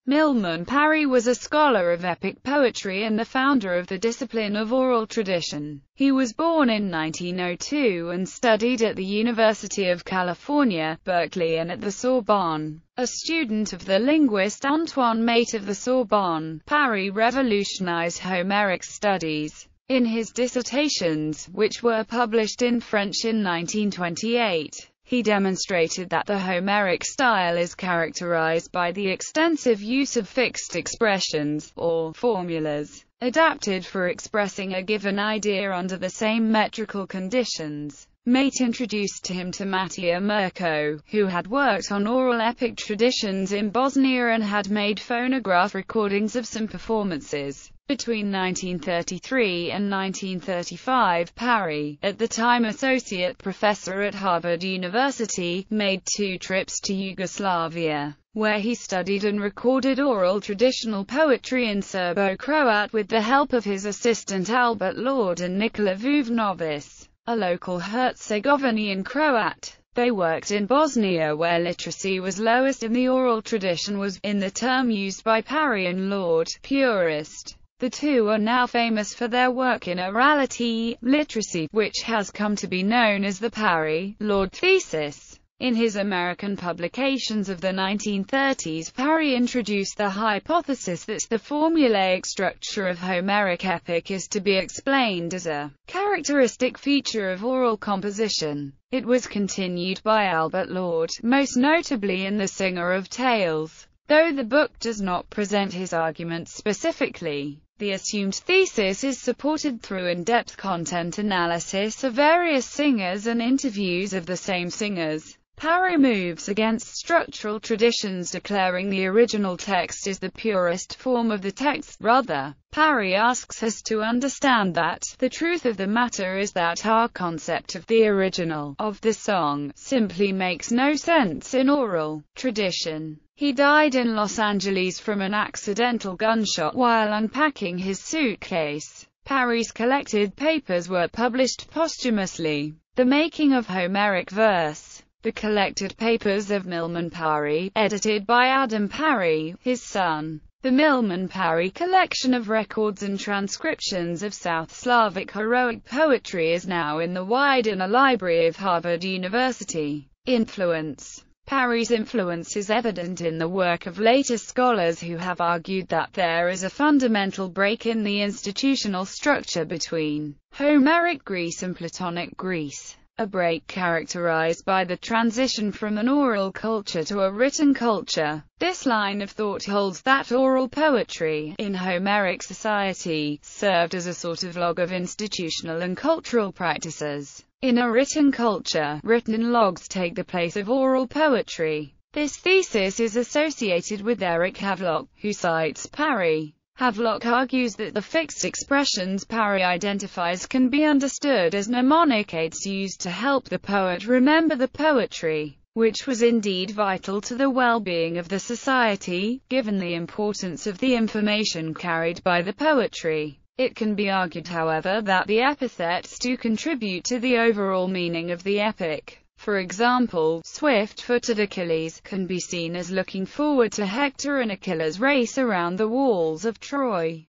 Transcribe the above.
Milman Parry was a scholar of epic poetry and the founder of the discipline of oral tradition. He was born in 1902 and studied at the University of California, Berkeley and at the Sorbonne. A student of the linguist Antoine Mate of the Sorbonne, Parry revolutionized Homeric studies. In his dissertations, which were published in French in 1928, he demonstrated that the Homeric style is characterized by the extensive use of fixed expressions, or formulas, adapted for expressing a given idea under the same metrical conditions. Mate introduced him to Matija Mirko, who had worked on oral epic traditions in Bosnia and had made phonograph recordings of some performances. Between 1933 and 1935, Parry, at the time associate professor at Harvard University, made 2 trips to Yugoslavia, where he studied and recorded oral traditional poetry in Serbo-Croat with the help of his assistant Albert Lorde and Nikola Vuvnovic, a local Herzegovinian Croat. They worked in Bosnia, where literacy was lowest and the oral tradition was, in the term used by Parry and Lorde, purist. The two are now famous for their work in orality, literacy, which has come to be known as the Parry-Lorde thesis. In his American publications of the 1930s, Parry introduced the hypothesis that the formulaic structure of Homeric epic is to be explained as a characteristic feature of oral composition. It was continued by Albert Lorde, most notably in The Singer of Tales. Though the book does not present his arguments specifically, the assumed thesis is supported through in-depth content analysis of various singers and interviews of the same singers. Parry moves against structural traditions, declaring the original text is the purest form of the text. Rather, Parry asks us to understand that the truth of the matter is that our concept of the original of the song simply makes no sense in oral tradition. He died in Los Angeles from an accidental gunshot while unpacking his suitcase. Parry's collected papers were published posthumously. The Making of Homeric Verse. The Collected Papers of Milman Parry, edited by Adam Parry, his son. The Milman Parry collection of records and transcriptions of South Slavic heroic poetry is now in the Widener Library of Harvard University. Influence. Parry's influence is evident in the work of later scholars who have argued that there is a fundamental break in the institutional structure between Homeric Greece and Platonic Greece, a break characterized by the transition from an oral culture to a written culture. This line of thought holds that oral poetry, in Homeric society, served as a sort of log of institutional and cultural practices. In a written culture, written logs take the place of oral poetry. This thesis is associated with Eric Havelock, who cites Parry. Havelock argues that the fixed expressions Parry identifies can be understood as mnemonic aids used to help the poet remember the poetry, which was indeed vital to the well-being of the society, given the importance of the information carried by the poetry. It can be argued, however, that the epithets do contribute to the overall meaning of the epic. For example, swift-footed Achilles can be seen as looking forward to Hector and Achilles' race around the walls of Troy.